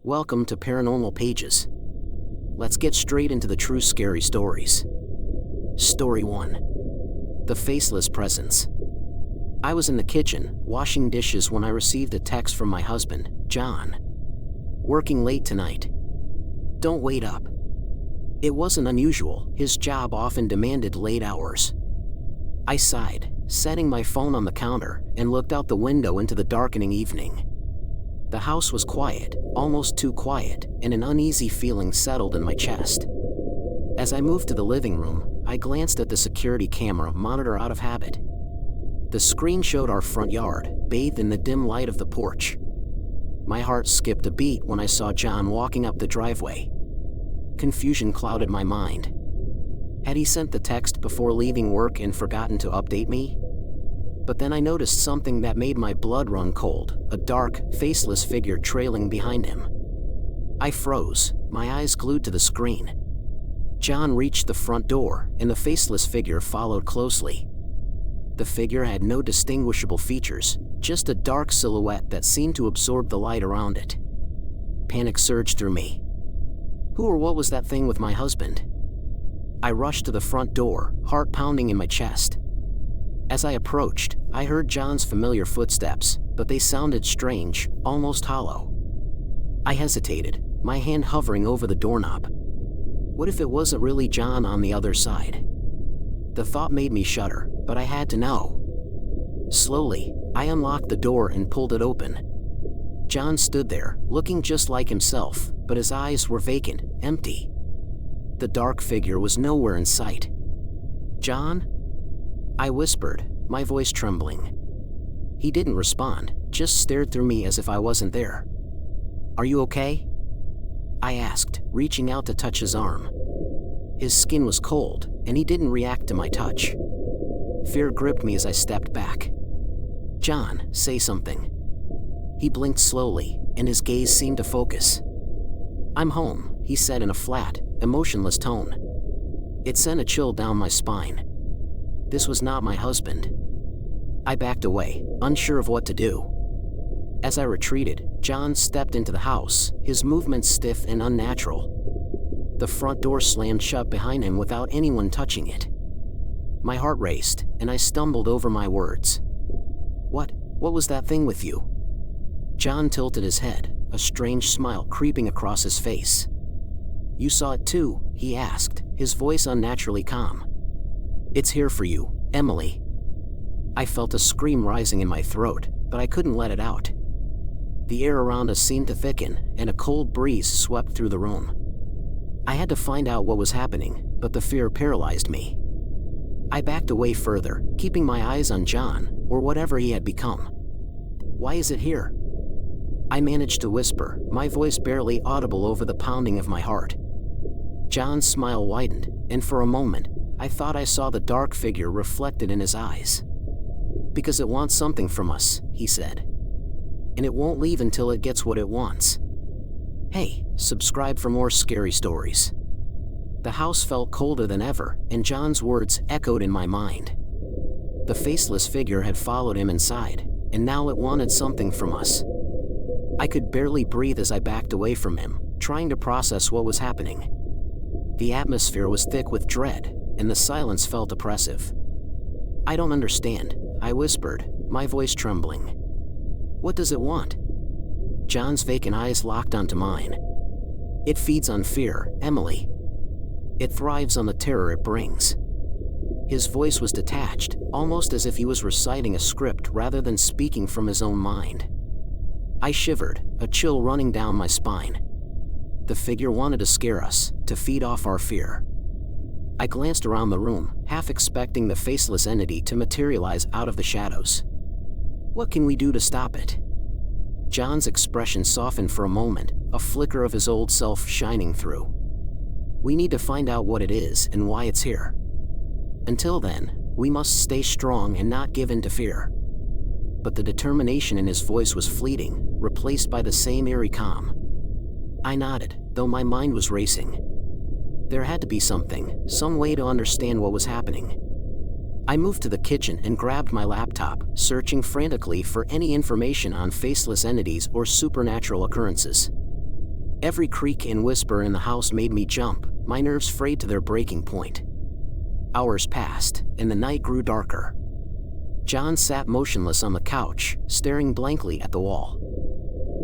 Welcome to Paranormal Pages. Let's get straight into the true scary stories. Story 1. The Faceless Presence. I was in the kitchen, washing dishes when I received a text from my husband, John. Working late tonight. Don't wait up. It wasn't unusual, his job often demanded late hours. I sighed, setting my phone on the counter, and looked out the window into the darkening evening. The house was quiet, almost too quiet, and an uneasy feeling settled in my chest. As I moved to the living room, I glanced at the security camera monitor out of habit. The screen showed our front yard, bathed in the dim light of the porch. My heart skipped a beat when I saw John walking up the driveway. Confusion clouded my mind. Had he sent the text before leaving work and forgotten to update me? But then I noticed something that made my blood run cold, a dark, faceless figure trailing behind him. I froze, my eyes glued to the screen. John reached the front door, and the faceless figure followed closely. The figure had no distinguishable features, just a dark silhouette that seemed to absorb the light around it. Panic surged through me. Who or what was that thing with my husband? I rushed to the front door, heart pounding in my chest. As I approached, I heard John's familiar footsteps, but they sounded strange, almost hollow. I hesitated, my hand hovering over the doorknob. What if it wasn't really John on the other side? The thought made me shudder, but I had to know. Slowly, I unlocked the door and pulled it open. John stood there, looking just like himself, but his eyes were vacant, empty. The dark figure was nowhere in sight. John? I whispered, my voice trembling. He didn't respond, just stared through me as if I wasn't there. Are you okay? I asked, reaching out to touch his arm. His skin was cold, and he didn't react to my touch. Fear gripped me as I stepped back. John, say something. He blinked slowly, and his gaze seemed to focus. I'm home, he said in a flat, emotionless tone. It sent a chill down my spine. This was not my husband. I backed away, unsure of what to do. As I retreated, John stepped into the house, his movements stiff and unnatural. The front door slammed shut behind him without anyone touching it. My heart raced, and I stumbled over my words. What was that thing with you? John tilted his head, a strange smile creeping across his face. You saw it too, he asked, his voice unnaturally calm. It's here for you, Emily. I felt a scream rising in my throat, but I couldn't let it out. The air around us seemed to thicken, and a cold breeze swept through the room. I had to find out what was happening, but the fear paralyzed me. I backed away further, keeping my eyes on John, or whatever he had become. Why is it here? I managed to whisper, my voice barely audible over the pounding of my heart. John's smile widened, and for a moment, I thought I saw the dark figure reflected in his eyes. Because it wants something from us, he said. And it won't leave until it gets what it wants. Hey, subscribe for more scary stories. The house felt colder than ever, and John's words echoed in my mind. The faceless figure had followed him inside, and now it wanted something from us. I could barely breathe as I backed away from him, trying to process what was happening. The atmosphere was thick with dread, and the silence felt oppressive. I don't understand, I whispered, my voice trembling. What does it want? John's vacant eyes locked onto mine. It feeds on fear, Emily. It thrives on the terror it brings. His voice was detached, almost as if he was reciting a script rather than speaking from his own mind. I shivered, a chill running down my spine. The figure wanted to scare us, to feed off our fear. I glanced around the room, half expecting the faceless entity to materialize out of the shadows. What can we do to stop it? John's expression softened for a moment, a flicker of his old self shining through. We need to find out what it is and why it's here. Until then, we must stay strong and not give in to fear. But the determination in his voice was fleeting, replaced by the same eerie calm. I nodded, though my mind was racing. There had to be something, some way to understand what was happening. I moved to the kitchen and grabbed my laptop, searching frantically for any information on faceless entities or supernatural occurrences. Every creak and whisper in the house made me jump, my nerves frayed to their breaking point. Hours passed, and the night grew darker. John sat motionless on the couch, staring blankly at the wall.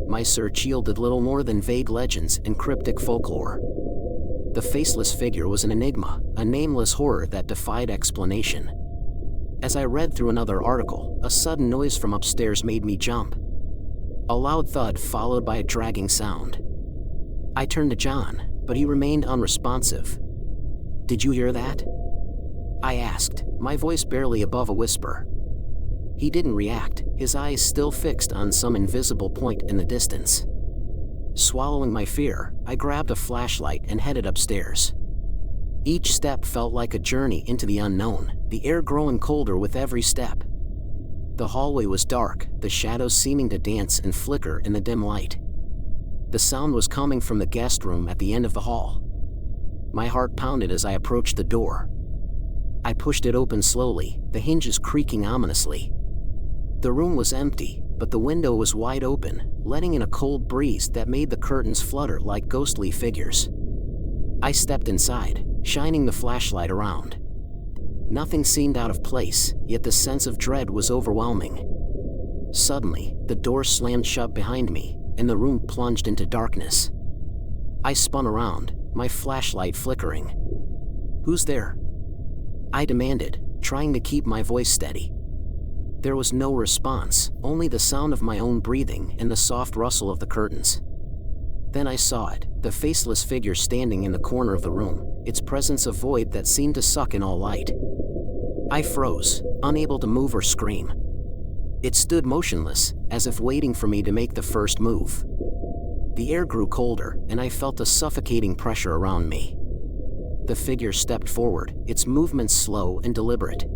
My search yielded little more than vague legends and cryptic folklore. The faceless figure was an enigma, a nameless horror that defied explanation. As I read through another article, a sudden noise from upstairs made me jump. A loud thud followed by a dragging sound. I turned to John, but he remained unresponsive. "Did you hear that?" I asked, my voice barely above a whisper. He didn't react, his eyes still fixed on some invisible point in the distance. Swallowing my fear, I grabbed a flashlight and headed upstairs. Each step felt like a journey into the unknown, the air growing colder with every step. The hallway was dark, the shadows seeming to dance and flicker in the dim light. The sound was coming from the guest room at the end of the hall. My heart pounded as I approached the door. I pushed it open slowly, the hinges creaking ominously. The room was empty, but the window was wide open, letting in a cold breeze that made the curtains flutter like ghostly figures. I stepped inside, shining the flashlight around. Nothing seemed out of place, yet the sense of dread was overwhelming. Suddenly, the door slammed shut behind me, and the room plunged into darkness. I spun around, my flashlight flickering. "Who's there?" I demanded, trying to keep my voice steady. There was no response, only the sound of my own breathing and the soft rustle of the curtains. Then I saw it, the faceless figure standing in the corner of the room, its presence a void that seemed to suck in all light. I froze, unable to move or scream. It stood motionless, as if waiting for me to make the first move. The air grew colder, and I felt a suffocating pressure around me. The figure stepped forward, its movements slow and deliberate.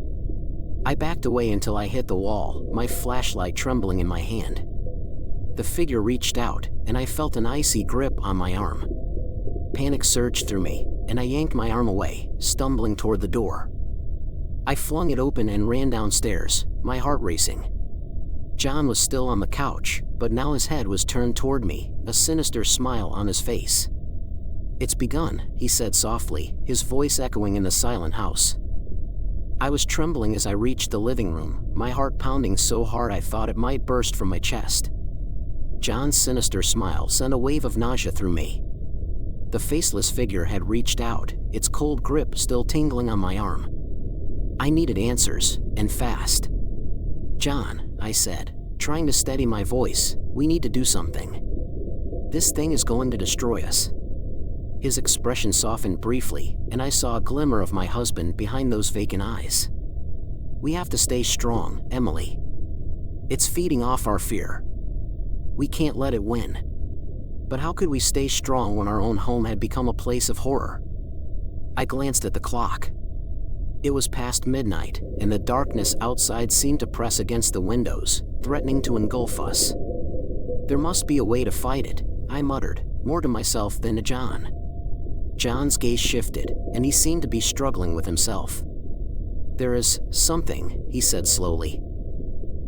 I backed away until I hit the wall, my flashlight trembling in my hand. The figure reached out, and I felt an icy grip on my arm. Panic surged through me, and I yanked my arm away, stumbling toward the door. I flung it open and ran downstairs, my heart racing. John was still on the couch, but now his head was turned toward me, a sinister smile on his face. "It's begun," he said softly, his voice echoing in the silent house. I was trembling as I reached the living room, my heart pounding so hard I thought it might burst from my chest. John's sinister smile sent a wave of nausea through me. The faceless figure had reached out, its cold grip still tingling on my arm. I needed answers, and fast. "John," I said, trying to steady my voice, "we need to do something. This thing is going to destroy us." His expression softened briefly, and I saw a glimmer of my husband behind those vacant eyes. "We have to stay strong, Emily. It's feeding off our fear. We can't let it win." But how could we stay strong when our own home had become a place of horror? I glanced at the clock. It was past midnight, and the darkness outside seemed to press against the windows, threatening to engulf us. "There must be a way to fight it," I muttered, more to myself than to John. John's gaze shifted, and he seemed to be struggling with himself. "There is something," he said slowly.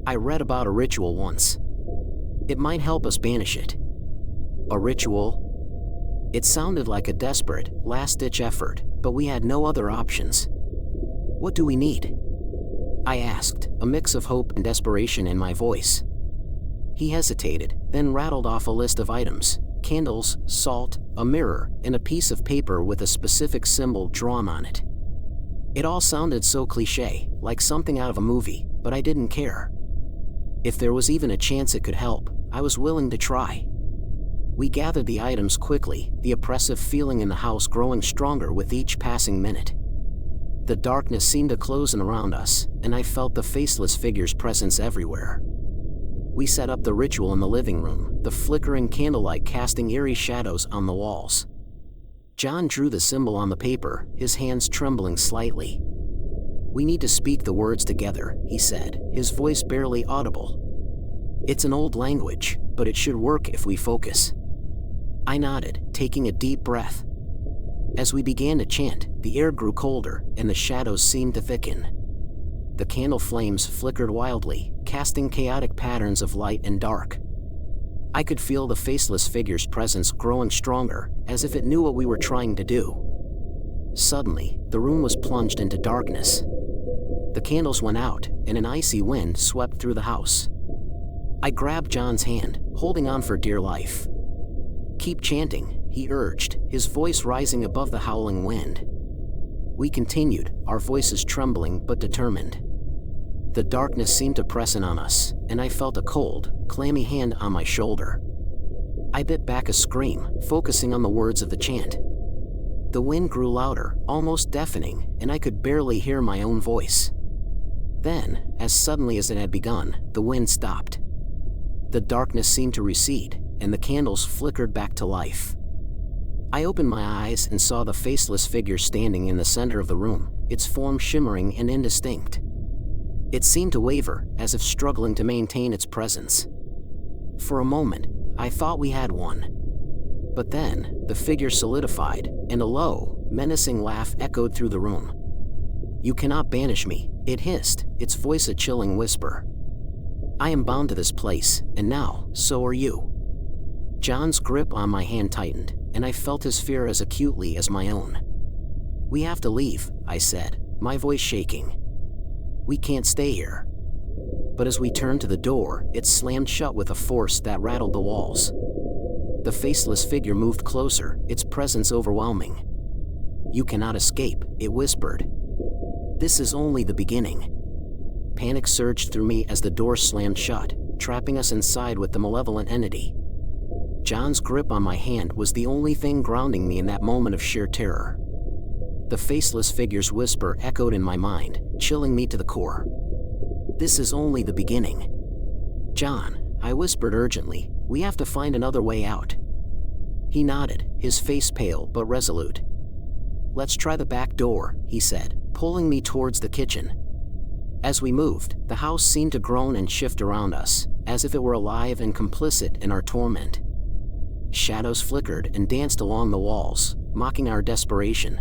"I read about a ritual once. It might help us banish it." "A ritual?" It sounded like a desperate, last-ditch effort, but we had no other options. "What do we need?" I asked, a mix of hope and desperation in my voice. He hesitated, then rattled off a list of items: candles, salt, a mirror, and a piece of paper with a specific symbol drawn on it. It all sounded so cliché, like something out of a movie, but I didn't care. If there was even a chance it could help, I was willing to try. We gathered the items quickly, the oppressive feeling in the house growing stronger with each passing minute. The darkness seemed to close in around us, and I felt the faceless figure's presence everywhere. We set up the ritual in the living room, the flickering candlelight casting eerie shadows on the walls. John drew the symbol on the paper, his hands trembling slightly. "We need to speak the words together," he said, his voice barely audible. "It's an old language, but it should work if we focus." I nodded, taking a deep breath. As we began to chant, the air grew colder, and the shadows seemed to thicken. The candle flames flickered wildly, casting chaotic patterns of light and dark. I could feel the faceless figure's presence growing stronger, as if it knew what we were trying to do. Suddenly, the room was plunged into darkness. The candles went out, and an icy wind swept through the house. I grabbed John's hand, holding on for dear life. "Keep chanting," he urged, his voice rising above the howling wind. We continued, our voices trembling but determined. The darkness seemed to press in on us, and I felt a cold, clammy hand on my shoulder. I bit back a scream, focusing on the words of the chant. The wind grew louder, almost deafening, and I could barely hear my own voice. Then, as suddenly as it had begun, the wind stopped. The darkness seemed to recede, and the candles flickered back to life. I opened my eyes and saw the faceless figure standing in the center of the room, its form shimmering and indistinct. It seemed to waver, as if struggling to maintain its presence. For a moment, I thought we had won. But then, the figure solidified, and a low, menacing laugh echoed through the room. "You cannot banish me," it hissed, its voice a chilling whisper. "I am bound to this place, and now, so are you." John's grip on my hand tightened, and I felt his fear as acutely as my own. "We have to leave," I said, my voice shaking. "We can't stay here." But as we turned to the door, it slammed shut with a force that rattled the walls. The faceless figure moved closer, its presence overwhelming. "You cannot escape," it whispered. "This is only the beginning." Panic surged through me as the door slammed shut, trapping us inside with the malevolent entity. John's grip on my hand was the only thing grounding me in that moment of sheer terror. The faceless figure's whisper echoed in my mind, chilling me to the core. "This is only the beginning." "John," I whispered urgently, "we have to find another way out." He nodded, his face pale but resolute. "Let's try the back door," he said, pulling me towards the kitchen. As we moved, the house seemed to groan and shift around us, as if it were alive and complicit in our torment. Shadows flickered and danced along the walls, mocking our desperation.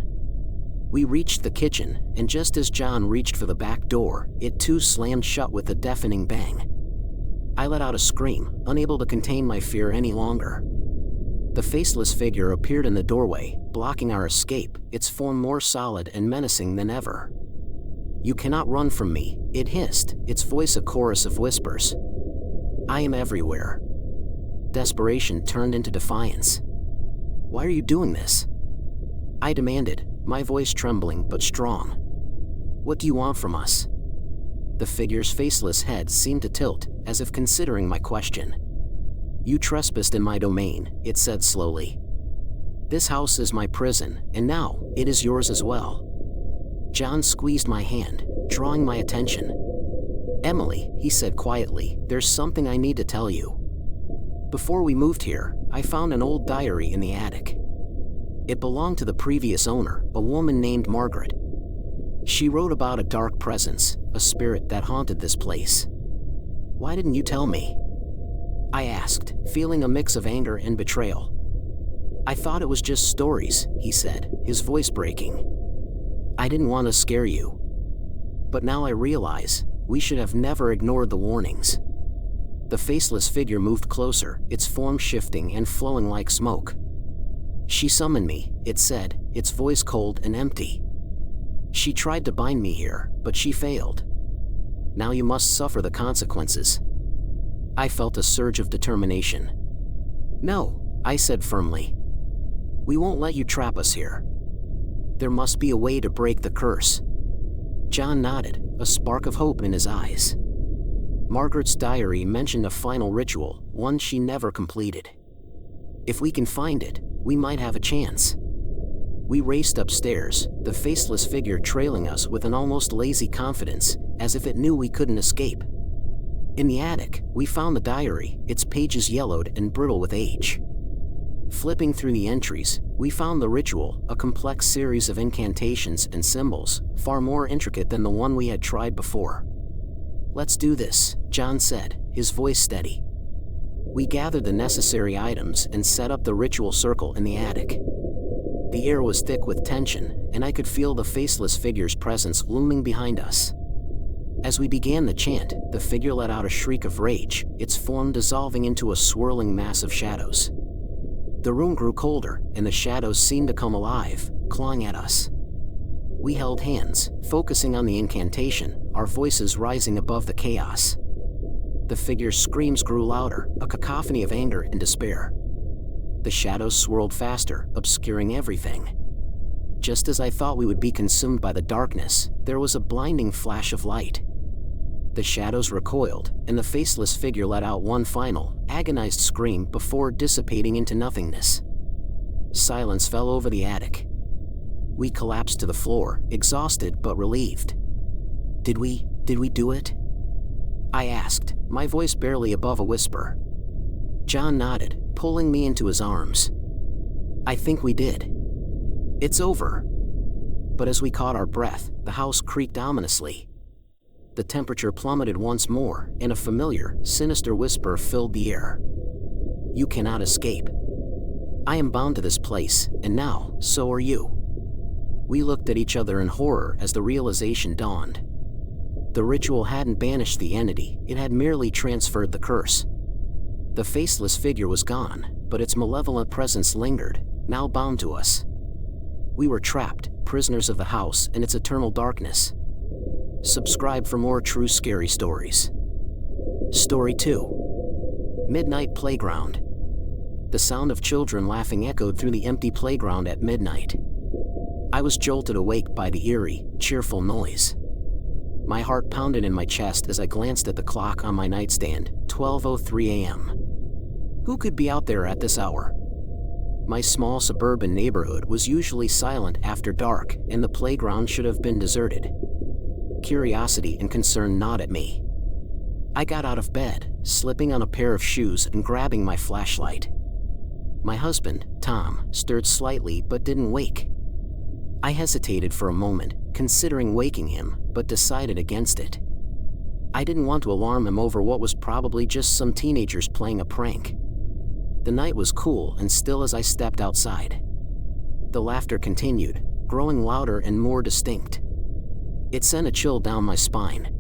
We reached the kitchen, and just as John reached for the back door, it too slammed shut with a deafening bang. I let out a scream, unable to contain my fear any longer. The faceless figure appeared in the doorway, blocking our escape, its form more solid and menacing than ever. "You cannot run from me," it hissed, its voice a chorus of whispers. "I am everywhere." Desperation turned into defiance. "Why are you doing this?" I demanded, my voice trembling but strong. "What do you want from us?" The figure's faceless head seemed to tilt, as if considering my question. "You trespassed in my domain," it said slowly. "This house is my prison, and now, it is yours as well." John squeezed my hand, drawing my attention. "Emily," he said quietly, "there's something I need to tell you. Before we moved here, I found an old diary in the attic. It belonged to the previous owner, a woman named Margaret. She wrote about a dark presence, a spirit that haunted this place. Why didn't you tell me?" I asked, feeling a mix of anger and betrayal. "I thought it was just stories," he said, his voice breaking. "I didn't want to scare you. But now I realize, we should have never ignored the warnings." The faceless figure moved closer, its form shifting and flowing like smoke. "She summoned me," it said, its voice cold and empty. "She tried to bind me here, but she failed. Now you must suffer the consequences." I felt a surge of determination. "No," I said firmly. "We won't let you trap us here. There must be a way to break the curse." John nodded, a spark of hope in his eyes. Margaret's diary mentioned a final ritual, one she never completed. If we can find it, we might have a chance. We raced upstairs, the faceless figure trailing us with an almost lazy confidence, as if it knew we couldn't escape. In the attic, we found the diary, its pages yellowed and brittle with age. Flipping through the entries, we found the ritual, a complex series of incantations and symbols, far more intricate than the one we had tried before. "Let's do this," John said, his voice steady. We gathered the necessary items and set up the ritual circle in the attic. The air was thick with tension, and I could feel the faceless figure's presence looming behind us. As we began the chant, the figure let out a shriek of rage, its form dissolving into a swirling mass of shadows. The room grew colder, and the shadows seemed to come alive, clawing at us. We held hands, focusing on the incantation, our voices rising above the chaos. The figure's screams grew louder, a cacophony of anger and despair. The shadows swirled faster, obscuring everything. Just as I thought we would be consumed by the darkness, there was a blinding flash of light. The shadows recoiled, and the faceless figure let out one final, agonized scream before dissipating into nothingness. Silence fell over the attic. We collapsed to the floor, exhausted but relieved. Did we do it? I asked, my voice barely above a whisper. John nodded, pulling me into his arms. I think we did. It's over. But as we caught our breath, the house creaked ominously. The temperature plummeted once more, and a familiar, sinister whisper filled the air. You cannot escape. I am bound to this place, and now, so are you. We looked at each other in horror as the realization dawned. The ritual hadn't banished the entity, it had merely transferred the curse. The faceless figure was gone, but its malevolent presence lingered, now bound to us. We were trapped, prisoners of the house and its eternal darkness. Subscribe for more true scary stories. Story 2. Midnight Playground. The sound of children laughing echoed through the empty playground at midnight. I was jolted awake by the eerie, cheerful noise. My heart pounded in my chest as I glanced at the clock on my nightstand, 12:03 a.m. Who could be out there at this hour? My small suburban neighborhood was usually silent after dark, and the playground should have been deserted. Curiosity and concern gnawed at me. I got out of bed, slipping on a pair of shoes and grabbing my flashlight. My husband, Tom, stirred slightly but didn't wake. I hesitated for a moment, considering waking him, but decided against it. I didn't want to alarm him over what was probably just some teenagers playing a prank. The night was cool and still as I stepped outside. The laughter continued, growing louder and more distinct. It sent a chill down my spine.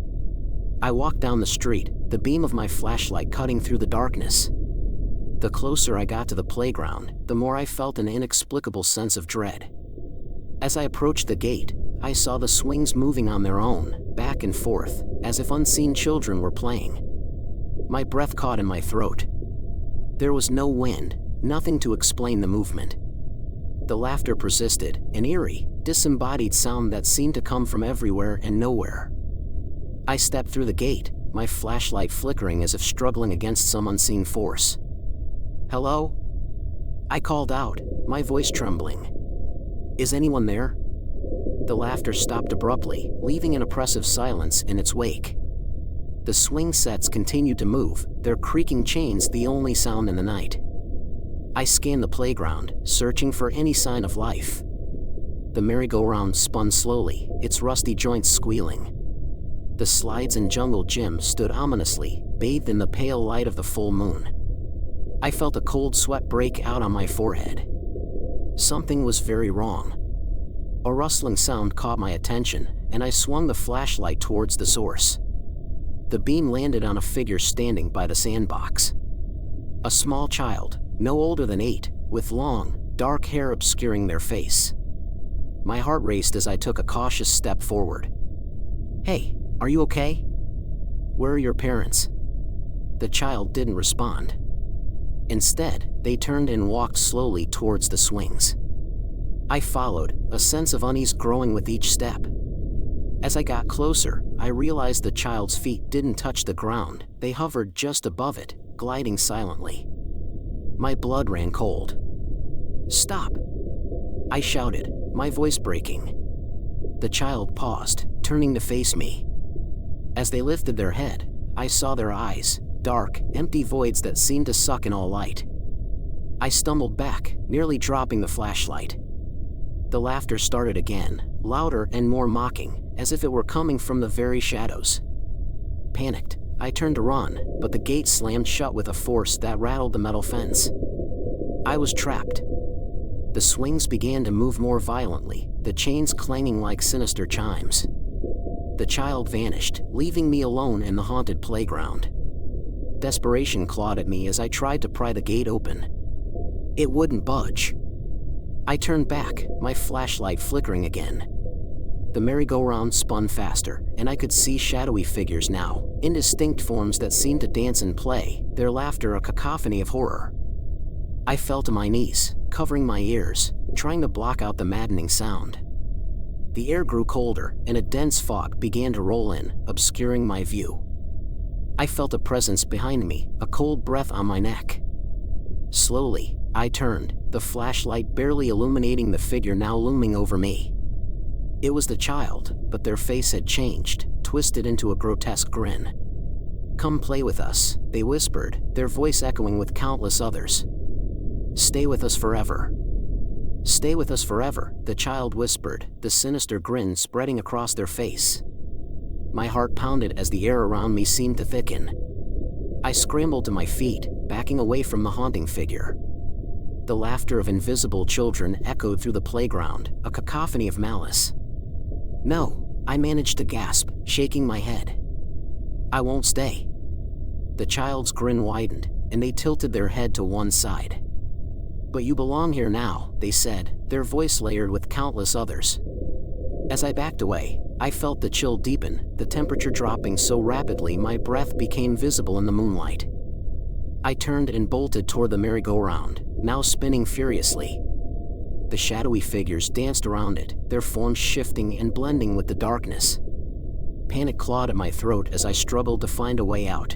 I walked down the street, the beam of my flashlight cutting through the darkness. The closer I got to the playground, the more I felt an inexplicable sense of dread. As I approached the gate, I saw the swings moving on their own, back and forth, as if unseen children were playing. My breath caught in my throat. There was no wind, nothing to explain the movement. The laughter persisted, an eerie, disembodied sound that seemed to come from everywhere and nowhere. I stepped through the gate, my flashlight flickering as if struggling against some unseen force. "Hello?" I called out, my voice trembling. "Is anyone there?" The laughter stopped abruptly, leaving an oppressive silence in its wake. The swing sets continued to move, their creaking chains the only sound in the night. I scanned the playground, searching for any sign of life. The merry-go-round spun slowly, its rusty joints squealing. The slides and jungle gym stood ominously, bathed in the pale light of the full moon. I felt a cold sweat break out on my forehead. Something was very wrong. A rustling sound caught my attention, and I swung the flashlight towards the source. The beam landed on a figure standing by the sandbox. A small child, no older than 8, with long, dark hair obscuring their face. My heart raced as I took a cautious step forward. "Hey, are you okay? Where are your parents?" The child didn't respond. Instead, they turned and walked slowly towards the swings. I followed, a sense of unease growing with each step. As I got closer, I realized the child's feet didn't touch the ground, they hovered just above it, gliding silently. My blood ran cold. "Stop!" I shouted, my voice breaking. The child paused, turning to face me. As they lifted their head, I saw their eyes, dark, empty voids that seemed to suck in all light. I stumbled back, nearly dropping the flashlight. The laughter started again, louder and more mocking, as if it were coming from the very shadows. Panicked, I turned to run, but the gate slammed shut with a force that rattled the metal fence. I was trapped. The swings began to move more violently, the chains clanging like sinister chimes. The child vanished, leaving me alone in the haunted playground. Desperation clawed at me as I tried to pry the gate open. It wouldn't budge. I turned back, my flashlight flickering again. The merry-go-round spun faster, and I could see shadowy figures now, indistinct forms that seemed to dance and play, their laughter a cacophony of horror. I fell to my knees, covering my ears, trying to block out the maddening sound. The air grew colder, and a dense fog began to roll in, obscuring my view. I felt a presence behind me, a cold breath on my neck. Slowly, I turned, the flashlight barely illuminating the figure now looming over me. It was the child, but their face had changed, twisted into a grotesque grin. "Come play with us," they whispered, their voice echoing with countless others. "Stay with us forever." "Stay with us forever," the child whispered, the sinister grin spreading across their face. My heart pounded as the air around me seemed to thicken. I scrambled to my feet, backing away from the haunting figure. The laughter of invisible children echoed through the playground, a cacophony of malice. "No," I managed to gasp, shaking my head. "I won't stay." The child's grin widened, and they tilted their head to one side. "But you belong here now," they said, their voice layered with countless others. As I backed away, I felt the chill deepen, the temperature dropping so rapidly my breath became visible in the moonlight. I turned and bolted toward the merry-go-round, now spinning furiously. The shadowy figures danced around it, their forms shifting and blending with the darkness. Panic clawed at my throat as I struggled to find a way out.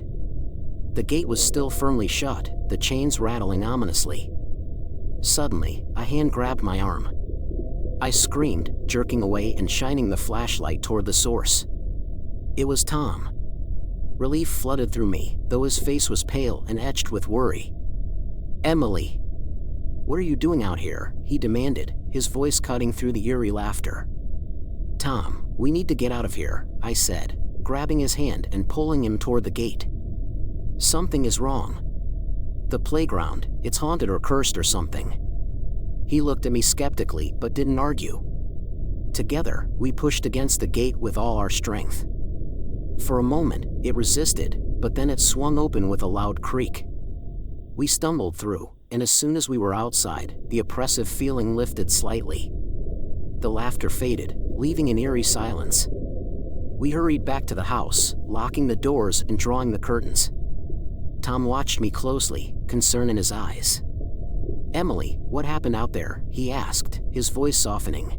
The gate was still firmly shut, the chains rattling ominously. Suddenly, a hand grabbed my arm. I screamed, jerking away and shining the flashlight toward the source. It was Tom. Relief flooded through me, though his face was pale and etched with worry. "Emily, what are you doing out here?" he demanded, his voice cutting through the eerie laughter. "Tom, we need to get out of here," I said, grabbing his hand and pulling him toward the gate. "Something is wrong. The playground, it's haunted or cursed or something." He looked at me skeptically but didn't argue. Together, we pushed against the gate with all our strength. For a moment, it resisted, but then it swung open with a loud creak. We stumbled through, and as soon as we were outside, the oppressive feeling lifted slightly. The laughter faded, leaving an eerie silence. We hurried back to the house, locking the doors and drawing the curtains. Tom watched me closely, concern in his eyes. "Emily, what happened out there?" he asked, his voice softening.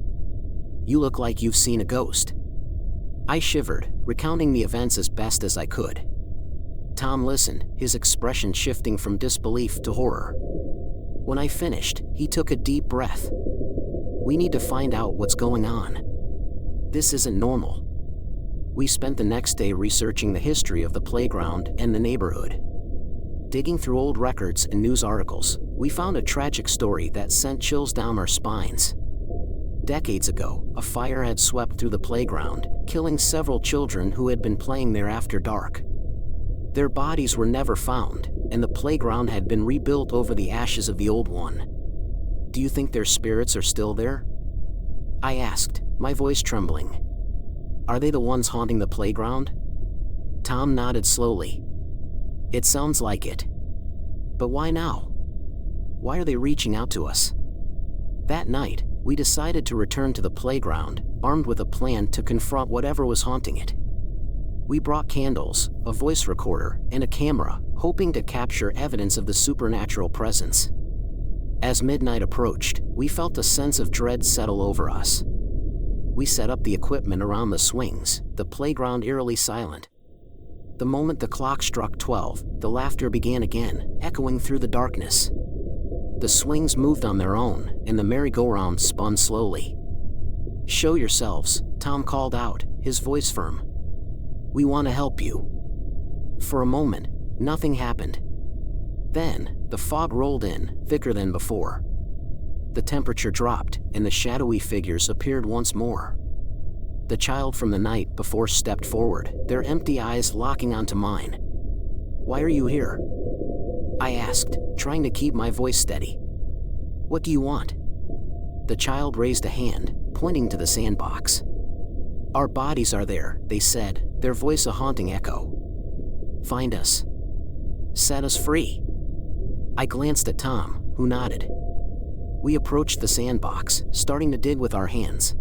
"You look like you've seen a ghost." I shivered, recounting the events as best as I could. Tom listened, his expression shifting from disbelief to horror. When I finished, he took a deep breath. "We need to find out what's going on. This isn't normal." We spent the next day researching the history of the playground and the neighborhood. Digging through old records and news articles, we found a tragic story that sent chills down our spines. Decades ago, a fire had swept through the playground, killing several children who had been playing there after dark. Their bodies were never found, and the playground had been rebuilt over the ashes of the old one. "Do you think their spirits are still there?" I asked, my voice trembling. "Are they the ones haunting the playground?" Tom nodded slowly. "It sounds like it. But why now? Why are they reaching out to us?" That night, we decided to return to the playground, armed with a plan to confront whatever was haunting it. We brought candles, a voice recorder, and a camera, hoping to capture evidence of the supernatural presence. As midnight approached, we felt a sense of dread settle over us. We set up the equipment around the swings, the playground eerily silent. The moment the clock struck 12, the laughter began again, echoing through the darkness. The swings moved on their own, and the merry-go-round spun slowly. "Show yourselves," Tom called out, his voice firm. "We want to help you." For a moment, nothing happened. Then, the fog rolled in, thicker than before. The temperature dropped, and the shadowy figures appeared once more. The child from the night before stepped forward, their empty eyes locking onto mine. "Why are you here?" I asked, trying to keep my voice steady. "What do you want?" The child raised a hand, pointing to the sandbox. Our bodies are there, they said, their voice a haunting echo. Find us. Set us free. I glanced at Tom, who nodded. We approached the sandbox, starting to dig with our hands.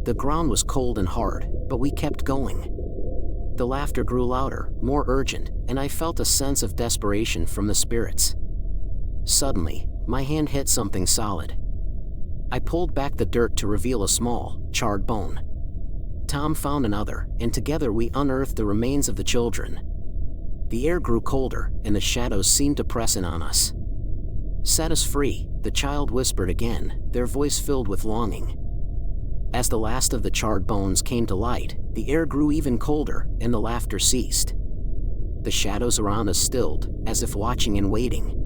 The ground was cold and hard, but we kept going. The laughter grew louder, more urgent, and I felt a sense of desperation from the spirits. Suddenly, my hand hit something solid. I pulled back the dirt to reveal a small, charred bone. Tom found another, and together we unearthed the remains of the children. The air grew colder, and the shadows seemed to press in on us. Set us free, the child whispered again, their voice filled with longing. As the last of the charred bones came to light, the air grew even colder, and the laughter ceased. The shadows around us stilled, as if watching and waiting.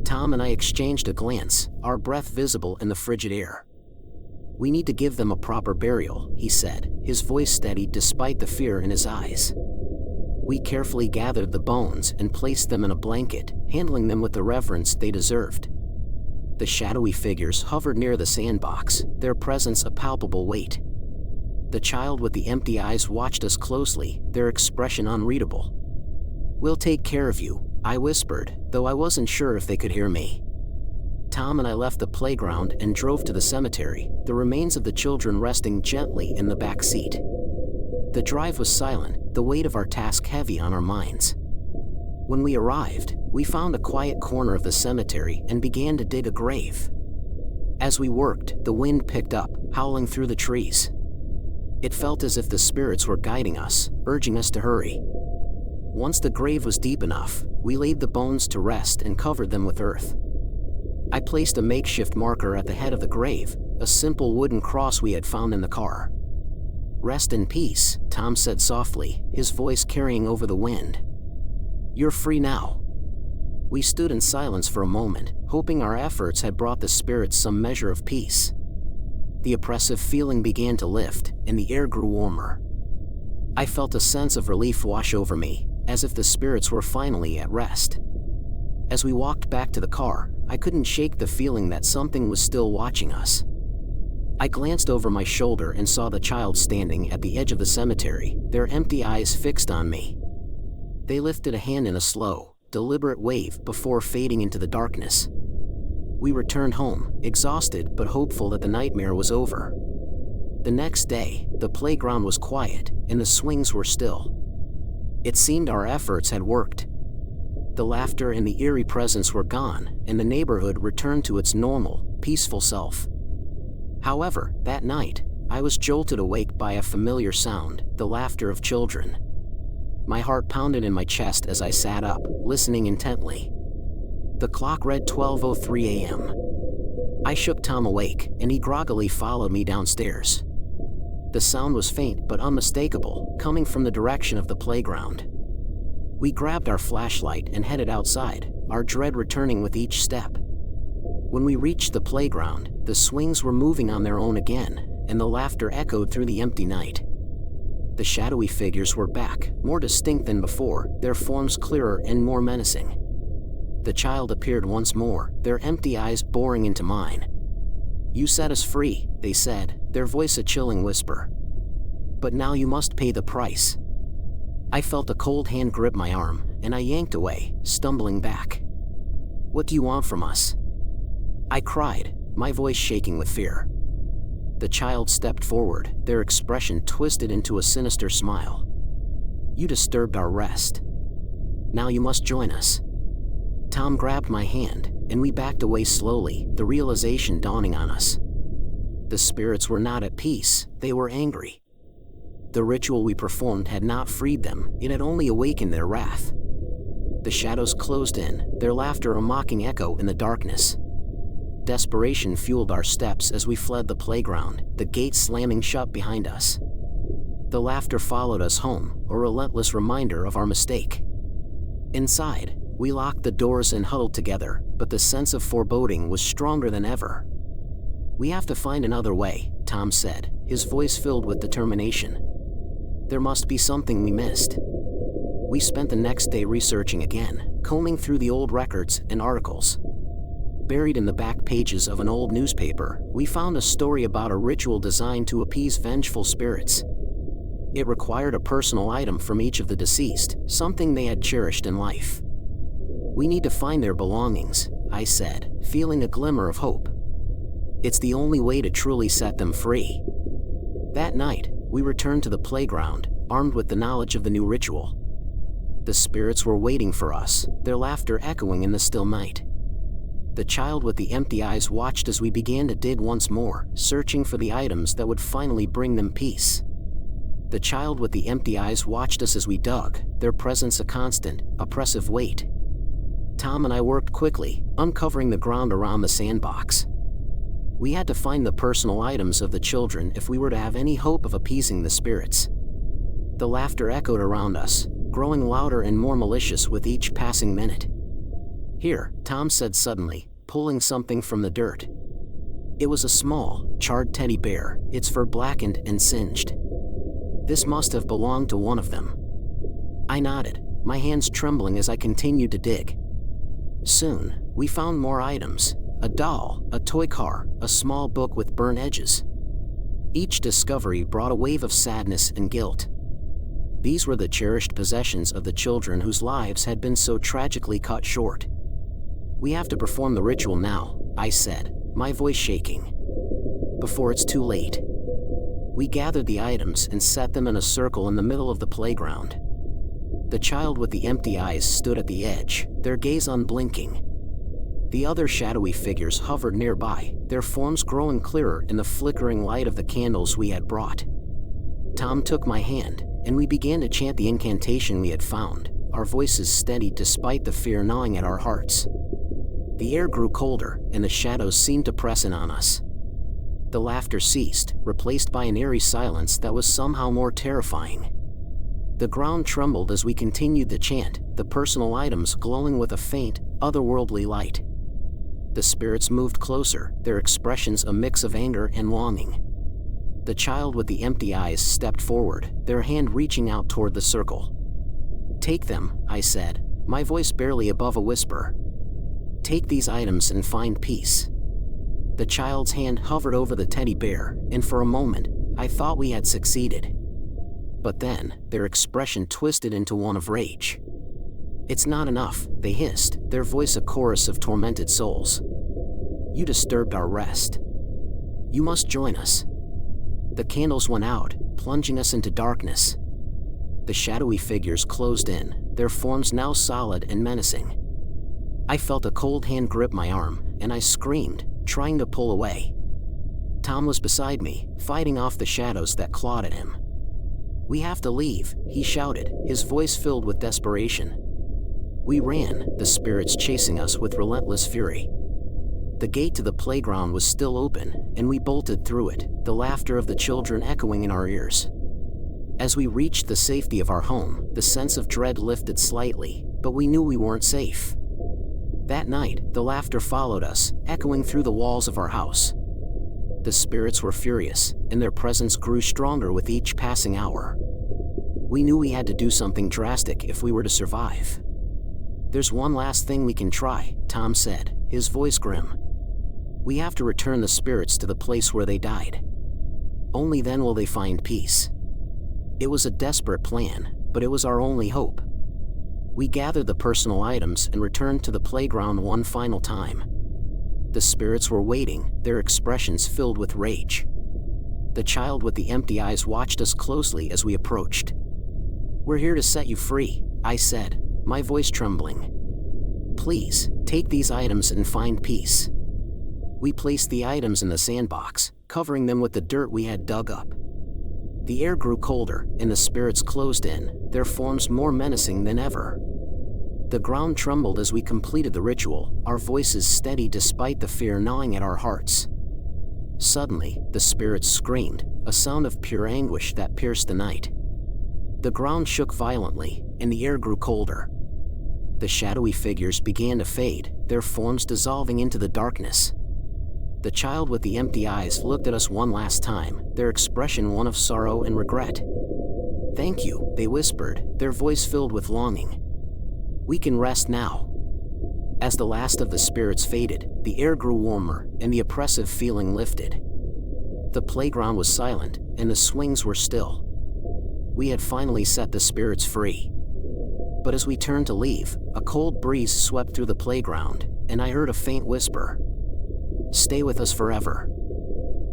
Tom and I exchanged a glance, our breath visible in the frigid air. We need to give them a proper burial, he said, his voice steady despite the fear in his eyes. We carefully gathered the bones and placed them in a blanket, handling them with the reverence they deserved. The shadowy figures hovered near the sandbox, their presence a palpable weight. The child with the empty eyes watched us closely, their expression unreadable. We'll take care of you, I whispered, though I wasn't sure if they could hear me. Tom and I left the playground and drove to the cemetery, the remains of the children resting gently in the back seat. The drive was silent, the weight of our task heavy on our minds. When we arrived, we found a quiet corner of the cemetery and began to dig a grave. As we worked, the wind picked up, howling through the trees. It felt as if the spirits were guiding us, urging us to hurry. Once the grave was deep enough, we laid the bones to rest and covered them with earth. I placed a makeshift marker at the head of the grave, a simple wooden cross we had found in the car. Rest in peace, Tom said softly, his voice carrying over the wind. You're free now. We stood in silence for a moment, hoping our efforts had brought the spirits some measure of peace. The oppressive feeling began to lift, and the air grew warmer. I felt a sense of relief wash over me, as if the spirits were finally at rest. As we walked back to the car, I couldn't shake the feeling that something was still watching us. I glanced over my shoulder and saw the child standing at the edge of the cemetery, their empty eyes fixed on me. They lifted a hand in a slow, deliberate wave before fading into the darkness. We returned home, exhausted but hopeful that the nightmare was over. The next day, the playground was quiet, and the swings were still. It seemed our efforts had worked. The laughter and the eerie presence were gone, and the neighborhood returned to its normal, peaceful self. However, that night, I was jolted awake by a familiar sound, the laughter of children. My heart pounded in my chest as I sat up, listening intently. The clock read 12:03 a.m. I shook Tom awake, and he groggily followed me downstairs. The sound was faint but unmistakable, coming from the direction of the playground. We grabbed our flashlight and headed outside, our dread returning with each step. When we reached the playground, the swings were moving on their own again, and the laughter echoed through the empty night. The shadowy figures were back, more distinct than before, their forms clearer and more menacing. The child appeared once more, their empty eyes boring into mine. You set us free, they said, their voice a chilling whisper. But now you must pay the price. I felt a cold hand grip my arm, and I yanked away, stumbling back. What do you want from us? I cried, my voice shaking with fear. The child stepped forward, their expression twisted into a sinister smile. You disturbed our rest. Now you must join us. Tom grabbed my hand, and we backed away slowly, the realization dawning on us. The spirits were not at peace, they were angry. The ritual we performed had not freed them, it had only awakened their wrath. The shadows closed in, their laughter a mocking echo in the darkness. Desperation fueled our steps as we fled the playground, the gate slamming shut behind us. The laughter followed us home, a relentless reminder of our mistake. Inside, we locked the doors and huddled together, but the sense of foreboding was stronger than ever. We have to find another way, Tom said, his voice filled with determination. There must be something we missed. We spent the next day researching again, combing through the old records and articles. Buried in the back pages of an old newspaper, we found a story about a ritual designed to appease vengeful spirits. It required a personal item from each of the deceased, something they had cherished in life. "We need to find their belongings," I said, feeling a glimmer of hope. "It's the only way to truly set them free." That night, we returned to the playground, armed with the knowledge of the new ritual. The spirits were waiting for us, their laughter echoing in the still night. The child with the empty eyes watched as we began to dig once more, searching for the items that would finally bring them peace. The child with the empty eyes watched us as we dug, their presence a constant, oppressive weight. Tom and I worked quickly, uncovering the ground around the sandbox. We had to find the personal items of the children if we were to have any hope of appeasing the spirits. The laughter echoed around us, growing louder and more malicious with each passing minute. "Here," Tom said suddenly, pulling something from the dirt. It was a small, charred teddy bear, its fur blackened and singed. "This must have belonged to one of them." I nodded, my hands trembling as I continued to dig. Soon, we found more items: a doll, a toy car, a small book with burnt edges. Each discovery brought a wave of sadness and guilt. These were the cherished possessions of the children whose lives had been so tragically cut short. "We have to perform the ritual now," I said, my voice shaking. "Before it's too late." We gathered the items and set them in a circle in the middle of the playground. The child with the empty eyes stood at the edge, their gaze unblinking. The other shadowy figures hovered nearby, their forms growing clearer in the flickering light of the candles we had brought. Tom took my hand, and we began to chant the incantation we had found, our voices steady despite the fear gnawing at our hearts. The air grew colder, and the shadows seemed to press in on us. The laughter ceased, replaced by an eerie silence that was somehow more terrifying. The ground trembled as we continued the chant, the personal items glowing with a faint, otherworldly light. The spirits moved closer, their expressions a mix of anger and longing. The child with the empty eyes stepped forward, their hand reaching out toward the circle. "Take them," I said, my voice barely above a whisper. "Take these items and find peace." The child's hand hovered over the teddy bear, and for a moment, I thought we had succeeded. But then, their expression twisted into one of rage. "It's not enough," they hissed, their voice a chorus of tormented souls. "You disturbed our rest. You must join us." The candles went out, plunging us into darkness. The shadowy figures closed in, their forms now solid and menacing. I felt a cold hand grip my arm, and I screamed, trying to pull away. Tom was beside me, fighting off the shadows that clawed at him. "We have to leave," he shouted, his voice filled with desperation. We ran, the spirits chasing us with relentless fury. The gate to the playground was still open, and we bolted through it, the laughter of the children echoing in our ears. As we reached the safety of our home, the sense of dread lifted slightly, but we knew we weren't safe. That night, the laughter followed us, echoing through the walls of our house. The spirits were furious, and their presence grew stronger with each passing hour. We knew we had to do something drastic if we were to survive. "There's one last thing we can try," Tom said, his voice grim. "We have to return the spirits to the place where they died. Only then will they find peace." It was a desperate plan, but it was our only hope. We gathered the personal items and returned to the playground one final time. The spirits were waiting, their expressions filled with rage. The child with the empty eyes watched us closely as we approached. "We're here to set you free," I said, my voice trembling. "Please, take these items and find peace." We placed the items in the sandbox, covering them with the dirt we had dug up. The air grew colder, and the spirits closed in, their forms more menacing than ever. The ground trembled as we completed the ritual, our voices steady despite the fear gnawing at our hearts. Suddenly, the spirits screamed, a sound of pure anguish that pierced the night. The ground shook violently, and the air grew colder. The shadowy figures began to fade, their forms dissolving into the darkness. The child with the empty eyes looked at us one last time, their expression one of sorrow and regret. "Thank you," they whispered, their voice filled with longing. "We can rest now." As the last of the spirits faded, the air grew warmer, and the oppressive feeling lifted. The playground was silent, and the swings were still. We had finally set the spirits free. But as we turned to leave, a cold breeze swept through the playground, and I heard a faint whisper. "Stay with us forever."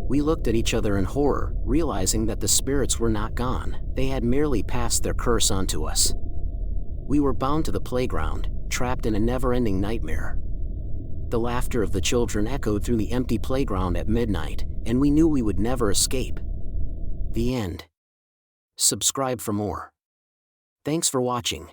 We looked at each other in horror, realizing that the spirits were not gone, they had merely passed their curse onto us. We were bound to the playground, trapped in a never-ending nightmare. The laughter of the children echoed through the empty playground at midnight, and we knew we would never escape. The end. Subscribe for more. Thanks for watching.